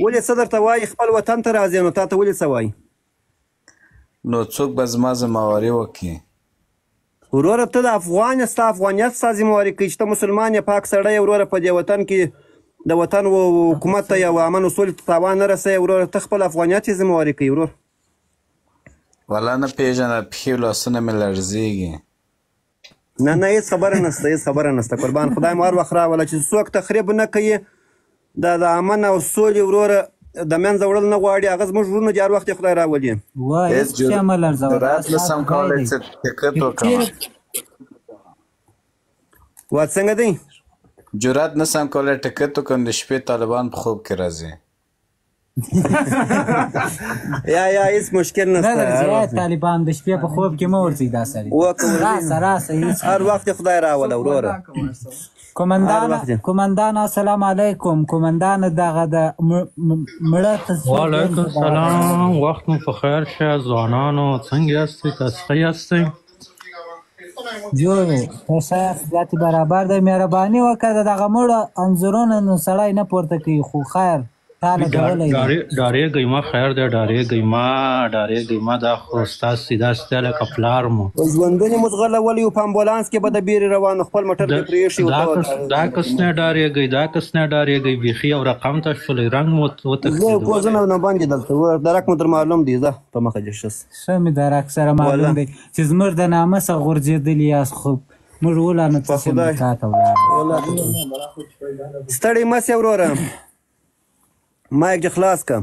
ولې څه درته وایي خپل وطن ته راځې نو تا ته ولې څه وایي نو څوک به زما ذمهواري وکړي وروره ته د افغان یې ستا افغانیت ستا ذمهواري کوي چې ته مسلمان یې پاک سړی یې وروره په دې وطن کې د وطن حکومت ته یا امن و سولې ته تاوان نه رسوي وروره ته خپل افغانیت یې ذمهواري کوي ورور والله نه پېژنه پښې او لاسونه مې لړزېږي نه نه هېڅ خبره نشته هېڅ خبره نشته قربان خدای مو هر وخت راوله چې څوک تخریب نه کوي د امن او سولې وروره د منځه وړل نه غواړي هغه زموږ وروڼه دي هر وخت یې خدای راولي جرات نشم کولی چې ټکټ وکړم وات څنګه دی جرات نشم کولی ټکټ وکړم د شپې طالبان په خوب کې راځي یا هیڅ مشکل نشته طالبان د شپې په خوب کې مه ورځئ دا سړي راسه هر وخت یې خدای راوله وروره کومندان السلام علیکم کومندان دغه د مړه وعلیکم السلام وخت مو په خیر شه ځوانانو څنګه یاستئ تاسو ښه یاستئ جوړ تاسو ذاتي برابر د مهرباني وکړه دغه مړه انځورونه نو سړی نه پورته کوي خو خیر ډارېږئ مه خیر دی ډارېږئ مه دا خو ستاسې داسې دی لکه پلار مو ژوندون یې مو ځغلولی و په امبولانس کې به د بیرې روان خپل موټر کې پرېښي دا کس نه ډارېږئ بیخي یو رقم ته شولئ رنګ مو وتښتېدو کوزونه نه باندې دلته درک مو در معلوم دی ځه په مخه دې ښه ښه مې درک سره معلوم دی چې زموږ د نامه څخه غورځېدلي یاست خو موږ ولانو ته امریکا ته ولاړو ستړی مه سې وروره مایک دې خلاص که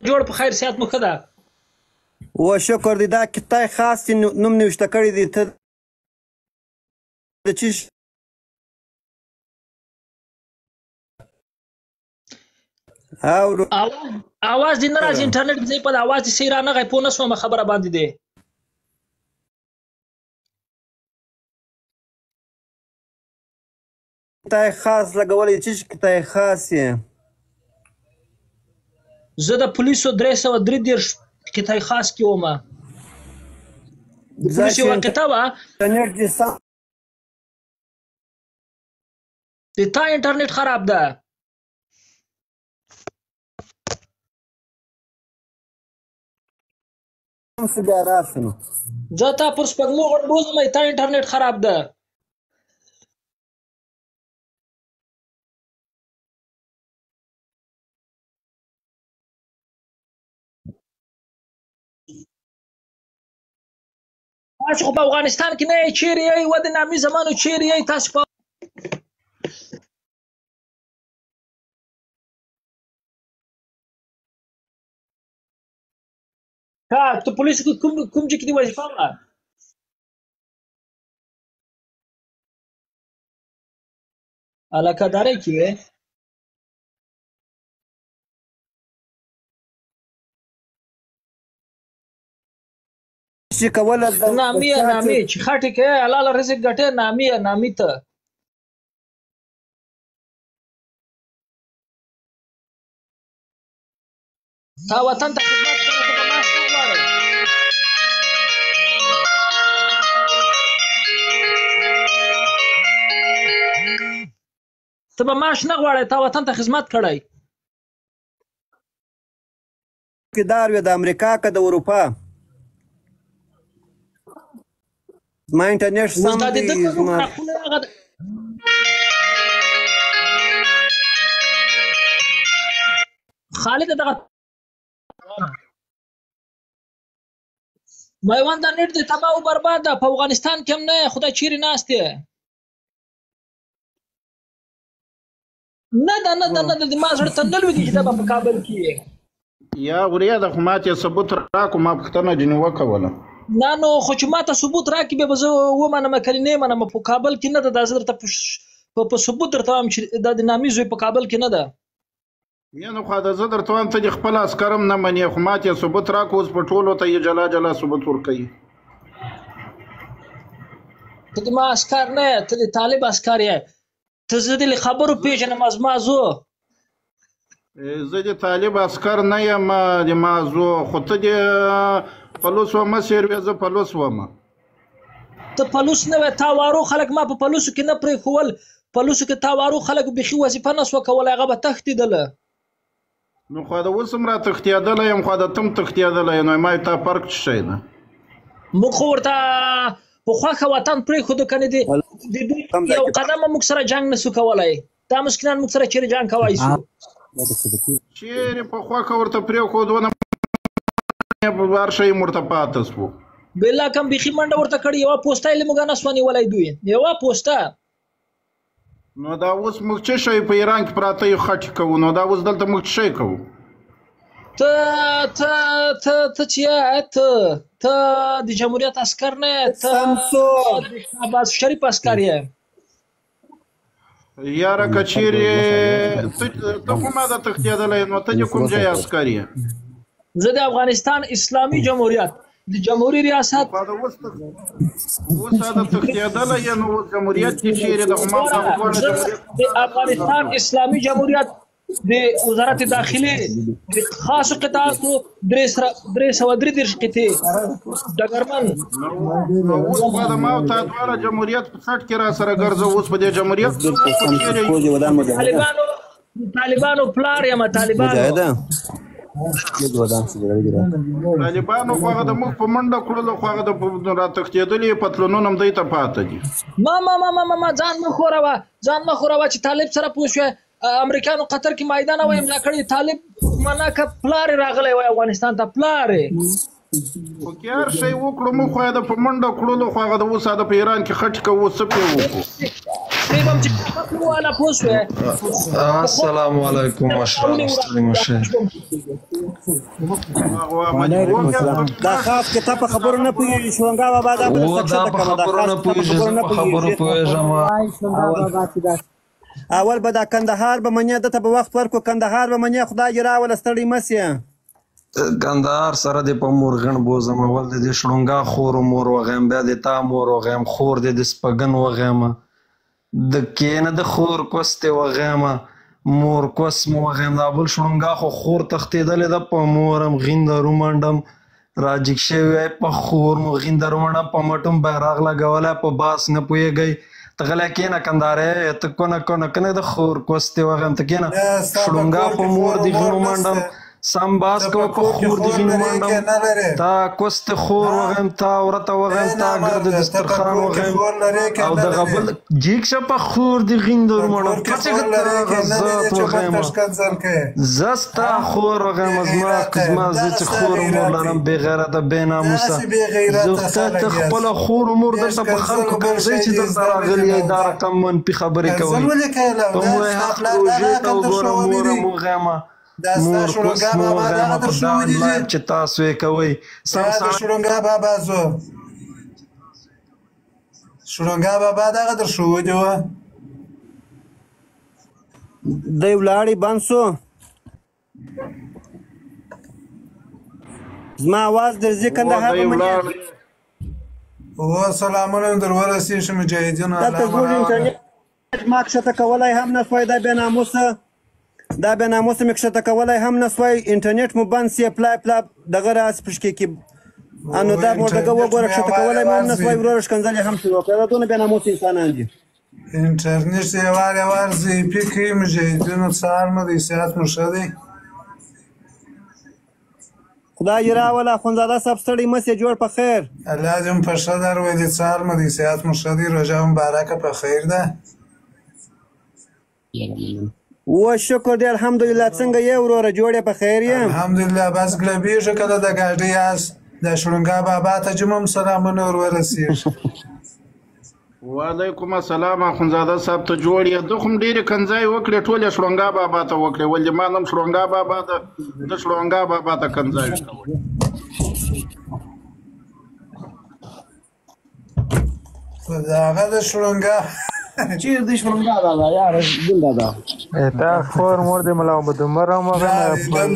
جوړ په خیر صحت مو ښه ده و شکر دی دا کتای خاص چې نوم نوشته کړی دی ته د چی اواز دې نه راځي انټرنیټ ځای په اواز دې صحیح رانغی پوه نه شوم خبره باندې دی کتای خاص لګولی چې کتای خاص یې زه د پولیسو 333 کتای خاص کې وم د پولیسو یوه قطعه وه د تا انټرنیټ خراب ده زه تا پر سپږمو غړبوزم تا انټرنیټ خراب ده تاسو خو په افغانستان کې نه یې چیرې یې و د نامي زمانو چیرې یې تاسو په ته پولیسو کې کوم ځای کې دې وظیفه وه علاقهدارۍ کې وې نامي چې خټې کې حلاله رزق ګټې نامي ته تا وطن ته خدمت کوه ته به معاش نه غواړې تا وطن ته خدمت کړی دار وي د امریکا که د اروپا ما انټرنیټ سم دی خالد دغه میوند نت دی تباه او برباد په افغانستان کې هم نه خدای چیرې ناست دی نه د ما زړه ته نه لوېږي چې دا به په کابل کې یا غوریا د خو ماته ثبوت راکو ما پوښتنه ځینې وکوله نه نو خو چې ماته ثبوت راکړي بیا به زه ومنم که نه منم په کابل کې نه ده دا زه درته په ثبوت درته وایم چې دا د نامي زوی په کابل کې نه ده یعنې خو زه درته وایم ته د خپل عسکر هم نه منې خو ماته ثبوت راکړو اوس په ټولو ته یې جلا ثبوت ورکوي ته د ما عسکر نه یې ته د طالب عسکر یې ته زه د خبرو پېژنم از ما زو زه د طالب عسکر نه یم د مازو خو ته د پلوس ومه سیروې زه پلوس ومه ته پلوس نه وې تا وارو خلک ما په پلوسو کې نه پرېښول په لوسو کې تاوارو خلک بیخي وظیفه نه سوه کولی هغه به تښتېدله نو خو د اوس هم را تښتېدلی یم خو د تم تښتېدلی یم نو ما تا فرق څه شی ده موږ خو ورته په خوښه وطن پرېښودو که نه د دوی یو قدم موږ سره جنګ نسو کولی دا مسکینان موږ سره چیرې جنګ کولی شو چیرې په خوښه ورته پرېښودونه هر شی م ورته پاته سو بېلا کم بیخي منډه ورته کړې یوه پوسته یې له موږ نه سوه نیولی دوی یوه پوسته نو دا اوس موږ څه شی په ایران کې پراته یو خټې کوو نو دا اوس دلته موږ څه شی کوو ته چې یې ته د جمهوریت عسکر نه یې ته د شهباز شریف عسکر یې یاره که چیرې ته خو ما د تښتېدلی نو ته د کوم ځای عسکر یې زه د افغانستان اسلامي جمهوریت د جمهوری ریاست اوس دا تښتېدلی یې نو جمهوریت کې چیرې د هماغه د افغانستان اسلامي جمهوریت د وزارت داخلي د خاصو قطاعاتو 333 قطعې ډګرمن نو اوس خو د ما او تا دواړه جمهوریت په څټ کې را سره ګرځو اوس په دې جمهوریت طالبانو پلار یم طالبانو خو هغه د موږ په منډه کړلو خو هغه د را تښتېدلي پتلونونه هم دوی ته پاته دي ما ځان مه خوروه چې طالب سره پوه شوې امریکانو قطر کې مایدان او امضا کړی طالب معنا که پلار یې راغلی وای افغانستان ته پلار یې خو که هر شی وکړو موږ خو د په منډه کړلو خو هغه د اوس د په ایران کې خټې کوو څه پرې وکړو السلام علیکم مشران ستړي مشه دا خاص که ته په خبرو نه پوهېږې شونګا بابا دا په خبرو نه پوهېږې زه په خبرو پوهېږم اول به دا کندهار به منې دته به وخت ورکړو کندهار به منې خدای دې راوله ستړی مه سې کندهار سره دې په مورغن بوزم اول د دې شړونګا خور و مور وغیم بیا د تا مور وغیم خور دې د سپګن وغیمه د کینه د خور کوستې وغیمه مور کوس مو وغیم دا بل شړونګا خو خور تښتېدلې ده په مورم غینده رومنډم راجګ شوی په خور مو غینده رومنډم په مټم بیرغ لګولی په باس نه پوهېږئ ته غلی کېنه کندهاری ته کنه د خور کوستې وغیم ته کېنه شړونګا په مور دې غینو منډم سم باس کوه په خور دې غینو منډم تا کوست خور وغیم تا ورته وغیم تا ګرد دسترخوان وغیم او دغه بل جیګ شه په خور دې غینده رومنډم کچې ذات وغیمه زه ستا خور وغیم زما زه چې خور مور لرم بې غیرته بې ناموسه زه ته خپله خور مور دلته په خلکو ګرځئ چې دلته راغلي یې دا رقم منفي خبرې کوئ په مو یې حق روژې ته وګوره مورم وغیمه مور کوس مو وغیمه په دا لایف چې تاسو یې کوئ شړونګا بابا زو شړونګا بابا دغه در ښودي وه دی ولاړې بند شو زما اواز درځي کندهار به منې و سلامونه در ورسېږي مجاهدینو دلته زموږ انټرنېټ ما کښته کولی هم نه سوی دا بېناموسه مې کښته کولی هم نه سوی انټرنېټ مو بند سي پلا دغه راسې پشکې کې نو دا موردګه وګوره کښته کولی مو هم نه سوی وروره ښکنځل یې هم شروع کړه دا دونه بېناموسه انسانان دي انټرنېټ یې وار ضعیفي کوي مجاهدینو سهار مو دی صحت مو ښه دی خدای دې راوله اخندزاده صاحب ستړی مه سې جوړ په خیر الله دې هم په ښه در ویلي سهار مو دی صحت مو ښه دی روژه مبارکه په خیر ده و شکر دی الحمدلله څنګه یې وروره جوړ یې په خیر یې الحمدلله بس ګلبېږي کله د ګاډۍ یاست د شړونګا بابا ته جم هم سلامونه ور ورسېږي وعلیکم السلام اخندزاده صاحب ته جوړ یې ده خو هم ډېرې کنځای وکړې ټول یې شړونګا بابا ته وکړې ولې ما هم شړونګا بابا ته د شړونګا بابا ته کنځای وکړې د هغه د شړونګا چیرې د شړونګا بابا یاره ګل دادا تا خور مور دې ملا محمد عمر هم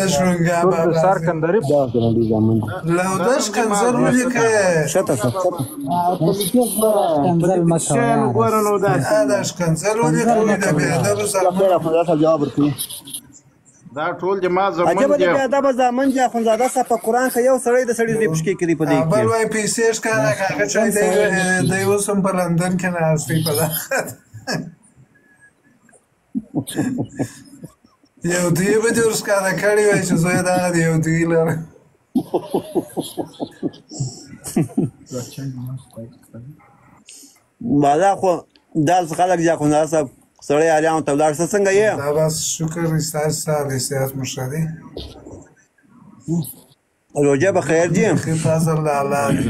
د شړونګا بابا سر کندري لودش کنځر ولیکه شته کنځل مه کوه لودش کنځر ولیکه د بېادبه اخندزاده جواب ورکوي دا ټول د ما زمن عجبه د بېادبه زامن دي اخندزاده صاحب په قرآن کې یو سړی د سړي زوی پشکې کړي په دې کې بل وایي پیسې ښکاره کاغه چای دی اوس هم په لندن کې ناست دی په دغه یو دوی به دې ورښکاره کړي وای چې زه یې دغه د یو دوی لرم. بالا خو داسې خلک دي خو داسې سړی اریانو ته ولاړ شه څنګه یې؟ دا بس شکر دی ستاسو سره دی صحت مو ښه دی؟ روژه به خیر دي؟ ښه فضل د الله دی.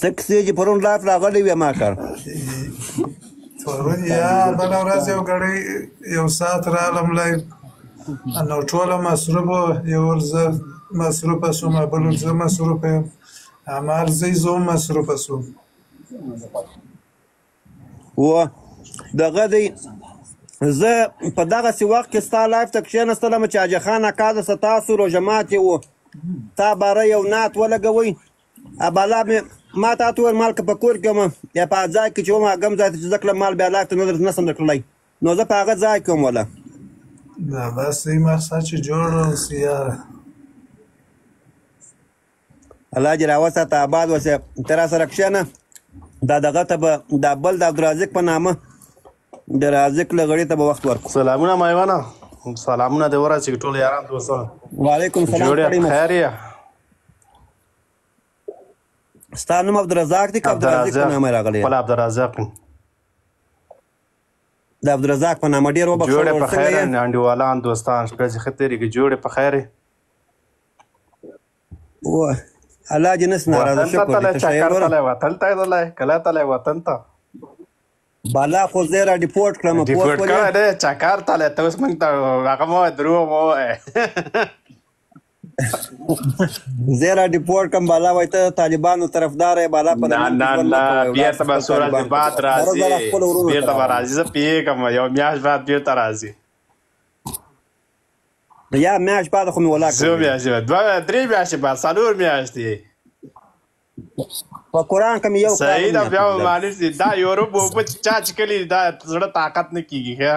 څه کیسې چې پرون لایف راغلی وې ما کار پرون یا بله ورځ یو ګړی یو ساعت رالم لایف نو ټوله مصروف وه یو ورځ زه مصروفه شوم بل ورځ زه مصروفه یم همهر زه زه هم مصروفه شوم و دغه دی زه په دغسې وخت کې ستا لایف ته کښېنستلم چې حاجي خان اکا دسه تاسو روژه ماتې و تا باره یو نعت ولګوئ بالا مې ما تا ته وویل مال که په کور کې وم یا په ځای کې چې وم هغه ځای ته چې زه کړم مال بیا لایف ته نسم درکړلی نو زه په هغه ځای کې وم وله دا بس یې مقصد چې جوړ اوسي یاره الله دې راوساته آباد وسې ته را سره کښېنه دا دغه ته به دا بل د عبدالرازق په نامه د رازق لغړې ته به وخت ورکړو سلامونه مایوانه سلامونه دې ورسېږي ټول یاران دوستان وعلیکم سلام خیر یې ستا نوم عبدالرزاق دی که عبدالرازق په نامه راغلی خپل عبدالرزاق د عبدالرزاق په نامه ډېر وبخښه جوړې په خیر انډیوالان دوستان ورځې ښه تېرېږي جوړې په خیر الله دې نس ناراضه شکر وطن ته تللی کله تللی وطن ته بالا خو زه را ډیپورټ کړم ډیپورټ کړی دی چکر تللی ته اوس موږ ته هغه مه وایه دروغ مه وایه زه را ډیپورټ کړم بالا وایي ته طالبانو طرفدار یې بالا په نه بېرته به څو ورځې بعد راځي بېرته به راځي زه پوهېږم یو میاشت بعد بېرته راځي یا میاشت بعد خو مې ولاړ څو میاشتې بعد درې میاشتې بعد څلور میاشتې په قرآن کې مې یو صحیح ده بیا به معلوم شي دا یورپ اوبه چا څښلي دا زړه طاقت نه کېږي ښه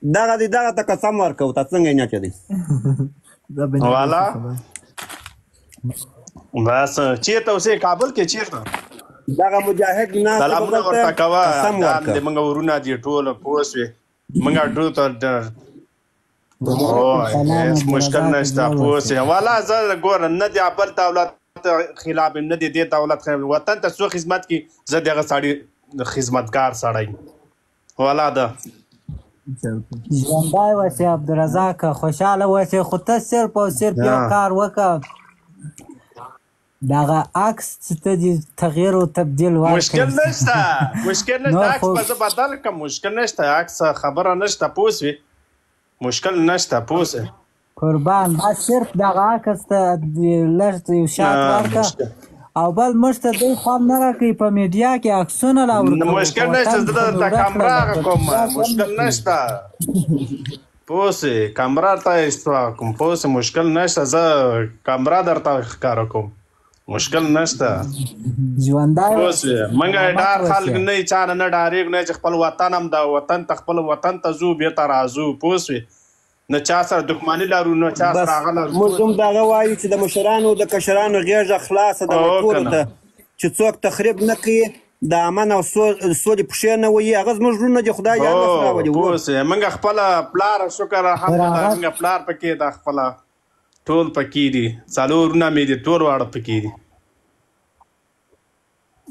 دغه دی دغه ته قسم ورکوو تا څنګه یې نیچه دی والا بس چېرته اوسې کابل کې چېرته دغه مجاهد سلامونه ورته کوه د موږ ورونه دي ټول پوه شوې موږ ټول مشکل نشته پوه شوې والا زه ګوره نه د بل دولت خلاف نه د دې دولت وطن ته څو خدمت کې زه دغه سړي خدمتګار سړی والا ده ژوندی اوسې عبدالرزاق خوشحاله اوسې خو ته صرف او صرف یو کار وکړه دغه عکس چې ته دې تغییر او تبدیل ورکړې مشکل نشته مشکل نشته عکس به زه بدل کړم مشکل نشته عکس خبره نشته پوه شوې مشکل نشته پوه شوې قربان بس صرف دغه عکس ته لږ یو شات ورکړه او بل موږ ته دوی خوند نه راکوي په میډیا کې عکسونه راوړو مشکل نشته زه درته کامره کوم مشکل نشته پوه شوې کامره ته کوم پوه شوې مشکل نشته زه کامره درته ښکاره کوم مشکل نشته ژوندی پوه شوې موږ ډار خلک نه چا نه ډارېږو نه چې خپل وطن هم د وطن ته خپل وطن ته ځو بېرته راځو پوه شوې نه چا سره دښمني لرو نه چا سره هغه لرو موږ هم دغه وایو چې د مشرانو د کشرانو غېږه خلاصه ده ټولو ته چې څوک تخریب نه کوي د امن او سولې پښې نه وهي هغه زموږ زړونه دي خدای یاد نه راولي پوه شوې موږ خپله پلار شکر الحمدلله موږ پلار پکې ده خپله ټول پکې دي څلور وروڼه مې دي ټول واړه پکې دي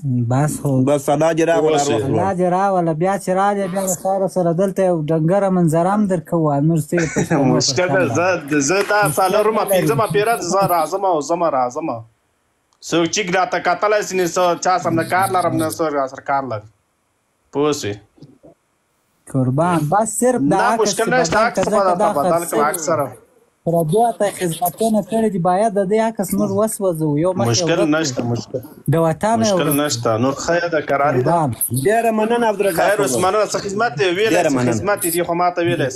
بس خو بس الله دې راوله الله دې راوله بیا چې راغلی بیا د خیره سره دلته یو ډنګره منظره هم درکوو نور څه مشکل ده زه دا څلورمه پنځمه پیره زه راځم او زه راځم څوک چې راته کتلی شي نه چا سره نه کار لرم نه څوک راسره کار لري پوه شوې قربان بس صرف د نه مشکل نشته عکس به درته بدل کړم عکس سره پردیو ته خدمتونه کړي دي باید د دې عکس موږ وسوځو یو مشکل نشته مشکل د وطن مشکل نشته نور خیر ده قراري ده ډېره مننه عبدالرزاق خیر اوس مننه څه خدمت دی ویلی خدمت دي خو ما ته ویلی